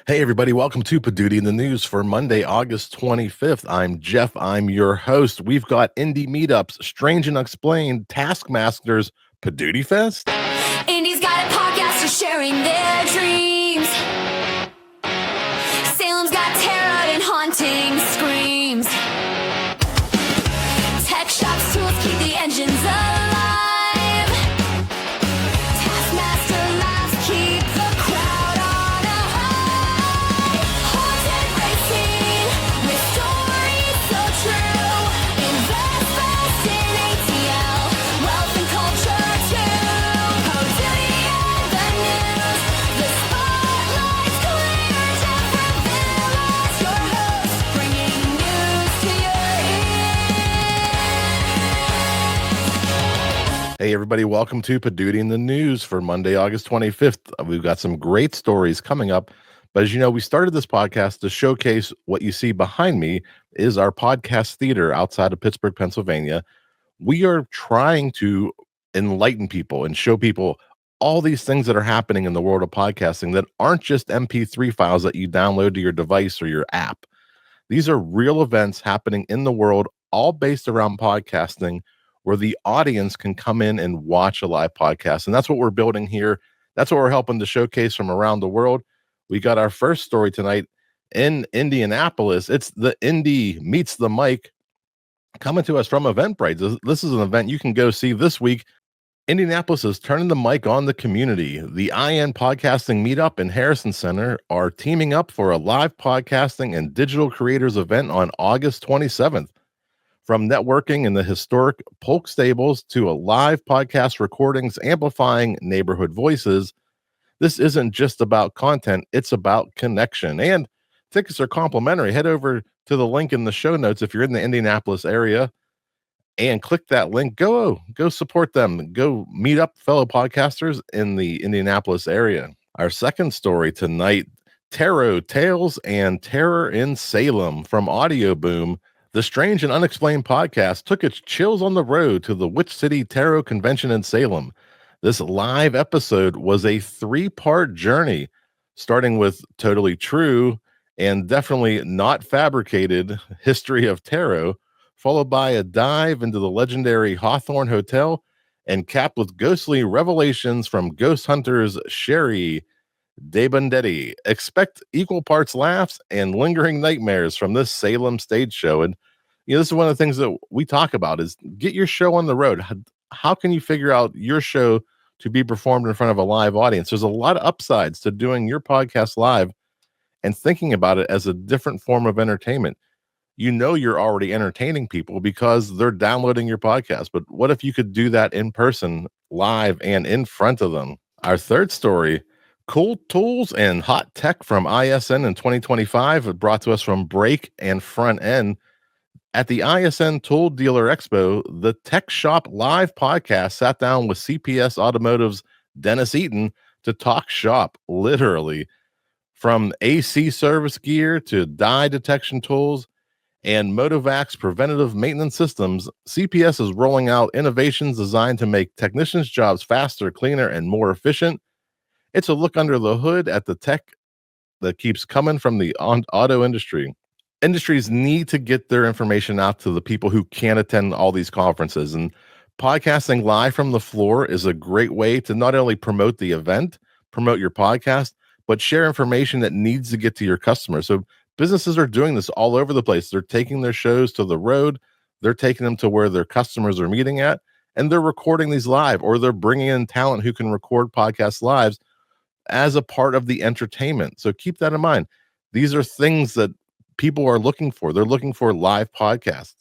Hey, everybody, welcome to Paduty in the News for Monday, August 25th. I'm Jeff. I'm your host. We've got Indy Meetups, Strange and Unexplained, Taskmasters, Paduty Fest. Indy's got a podcast for sharing their dreams. Salem's got tarot and haunting screams. Tech shops, tools keep the engines alive. Taskmaster laughs, keep the crowd on a high. Haunted Racine with stories so true. Invest fast in ATL, wealth and culture too. Oh, duty and the news, the spotlight's clear. Jeff Reveal your host, bringing news to your ears. Hey, everybody, welcome to Paduty in the News for Monday, August 25th. We've got some great stories coming up. But as you know, we started this podcast to showcase what you see behind me is our podcast theater outside of Pittsburgh, Pennsylvania. We are trying to enlighten people and show people all these things that are happening in the world of podcasting that aren't just MP3 files that you download to your device or your app. These are real events happening in the world, all based around podcasting, where the audience can come in and watch a live podcast. And that's what we're building here. That's what we're helping to showcase from around the world. We got our first story tonight in Indianapolis. It's the Indy Meets the Mic coming to us from Eventbrite. This is an event you can go see this week. Indianapolis is turning the mic on the community. The IN Podcasting Meetup in Harrison Center are teaming up for a live podcasting and digital creators event on August 27th. From networking in the historic Polk Stables to a live podcast recordings amplifying neighborhood voices, this isn't just about content, it's about connection. And tickets are complimentary. Head over to the link in the show notes if you're in the Indianapolis area and click that link. Go support them. Go meet up fellow podcasters in the Indianapolis area. Our second story tonight, Tarot Tales and Terror in Salem from Audio Boom. The Strange and Unexplained podcast took its chills on the road to the Witch City Tarot Convention in Salem. This live episode was a 3-part journey, starting with Totally True and Definitely Not Fabricated History of Tarot, followed by a dive into the legendary Hawthorne Hotel, and capped with ghostly revelations from ghost hunters Sherry DeBendetti. Expect equal parts laughs and lingering nightmares from this Salem stage show. And this is one of the things that we talk about is get your show on the road. How can you figure out your show to be performed in front of a live audience? There's a lot of upsides to doing your podcast live and thinking about it as a different form of entertainment. You're already entertaining people because they're downloading your podcast. But what if you could do that in person, live, and in front of them? Our third story, cool tools and hot tech from ISN in 2025, brought to us from Break and Front End. At the ISN Tool Dealer Expo, the Tech Shop Live podcast sat down with CPS Automotive's Dennis Eaton to talk shop, literally. From AC service gear to dye detection tools and Motovac's preventative maintenance systems, CPS is rolling out innovations designed to make technicians' jobs faster, cleaner, and more efficient. It's a look under the hood at the tech that keeps coming from the auto industry. Industries need to get their information out to the people who can't attend all these conferences. And podcasting live from the floor is a great way to not only promote the event, promote your podcast, but share information that needs to get to your customers. So businesses are doing this all over the place. They're taking their shows to the road. They're taking them to where their customers are meeting at, and they're recording these live, or they're bringing in talent who can record podcast lives as a part of the entertainment. So keep that in mind. These are things that people are looking for. They're looking for live podcasts.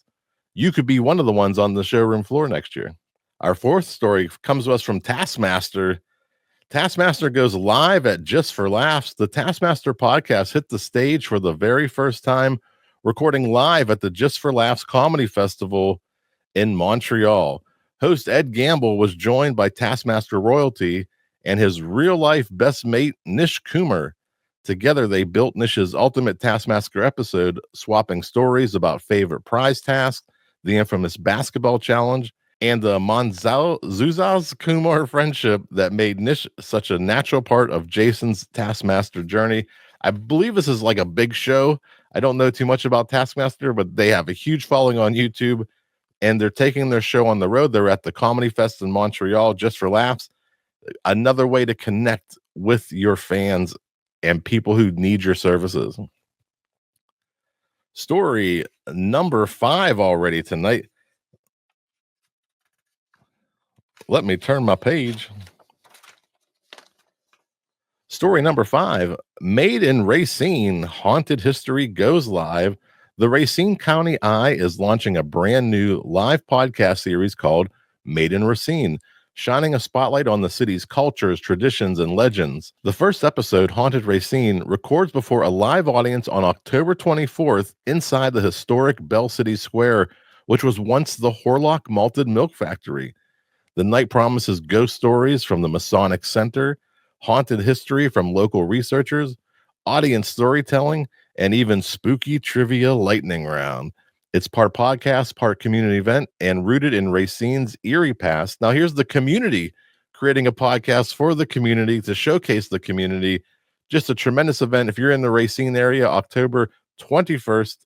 You could be one of the ones on the showroom floor next year. Our fourth story comes to us from Taskmaster. Taskmaster goes live at Just for Laughs. The Taskmaster podcast hit the stage for the very first time, recording live at the Just for Laughs Comedy Festival in Montreal. Host Ed Gamble was joined by Taskmaster royalty and his real-life best mate, Nish Kumar. Together, they built Nish's ultimate Taskmaster episode, swapping stories about favorite prize tasks, the infamous basketball challenge, and the Monzuzaz Kumar friendship that made Nish such a natural part of Jason's Taskmaster journey. I believe this is like a big show. I don't know too much about Taskmaster, but they have a huge following on YouTube, and they're taking their show on the road. They're at the Comedy Fest in Montreal just for laughs. Another way to connect with your fans and people who need your services. Story number 5 already tonight. Let me turn my page. Story number 5, Made in Racine, Haunted History goes live. The Racine County Eye is launching a brand new live podcast series called Made in Racine, shining a spotlight on the city's cultures, traditions, and legends. The first episode, Haunted Racine, records before a live audience on October 24th inside the historic Bell City Square, which was once the Horlock Malted Milk Factory. The night promises ghost stories from the Masonic Center, haunted history from local researchers, audience storytelling, and even spooky trivia lightning round. It's part podcast, part community event, and rooted in Racine's eerie past. Now, here's the community creating a podcast for the community to showcase the community. Just a tremendous event. If you're in the Racine area, October 21st,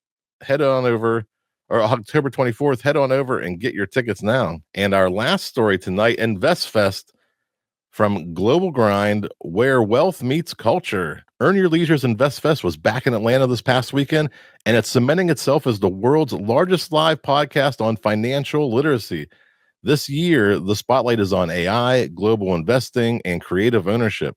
head on over, or October 24th, head on over and get your tickets now. And our last story tonight, InvestFest from Global Grind, where wealth meets culture. Earn Your Leisure's InvestFest was back in Atlanta this past weekend, and it's cementing itself as the world's largest live podcast on financial literacy. This year, the spotlight is on AI, global investing, and creative ownership.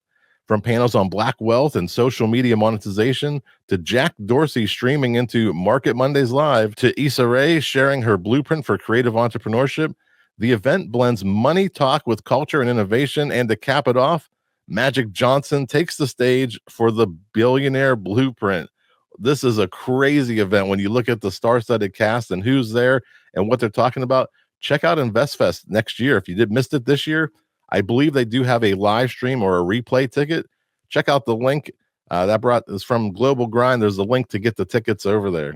From panels on Black wealth and social media monetization, to Jack Dorsey streaming into Market Mondays Live, to Issa Rae sharing her blueprint for creative entrepreneurship, the event blends money talk with culture and innovation, and to cap it off, Magic Johnson takes the stage for the Billionaire Blueprint. This is a crazy event when you look at the star-studded cast and who's there and what they're talking about. Check out InvestFest next year. If you missed it this year, I believe they do have a live stream or a replay ticket. Check out the link that is from Global Grind. There's a link to get the tickets over there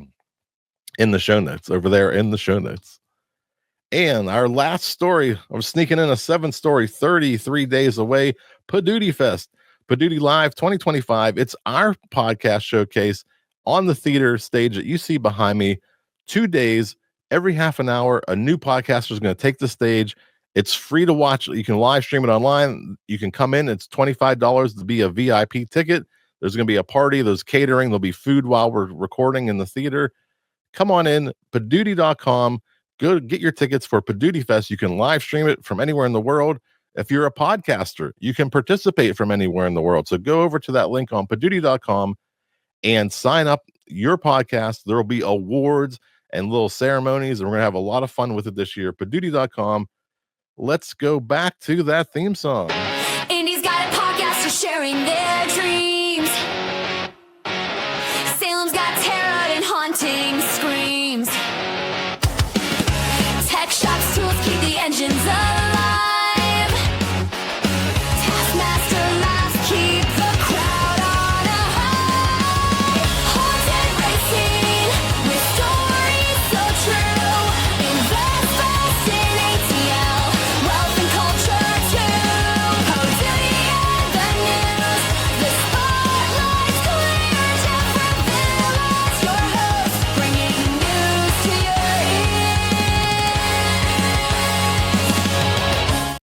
in the show notes, over there in the show notes. And our last story, I'm sneaking in a 7th story, 33 days away, Padooty Fest, Padooty Live 2025. It's our podcast showcase on the theater stage that you see behind me. 2 days, every half an hour, a new podcaster is going to take the stage. It's free to watch. You can live stream it online. You can come in. It's $25 to be a VIP ticket. There's going to be a party. There's catering. There'll be food while we're recording in the theater. Come on in, Padooty.com. Go get your tickets for Padooty Fest. You can live stream it from anywhere in the world. If you're a podcaster, you can participate from anywhere in the world. So go over to that link on Padooty.com and sign up your podcast. There will be awards and little ceremonies, and we're going to have a lot of fun with it this year. Padooty.com. Let's go back to that theme song. Indy's got a podcast, so sharing this.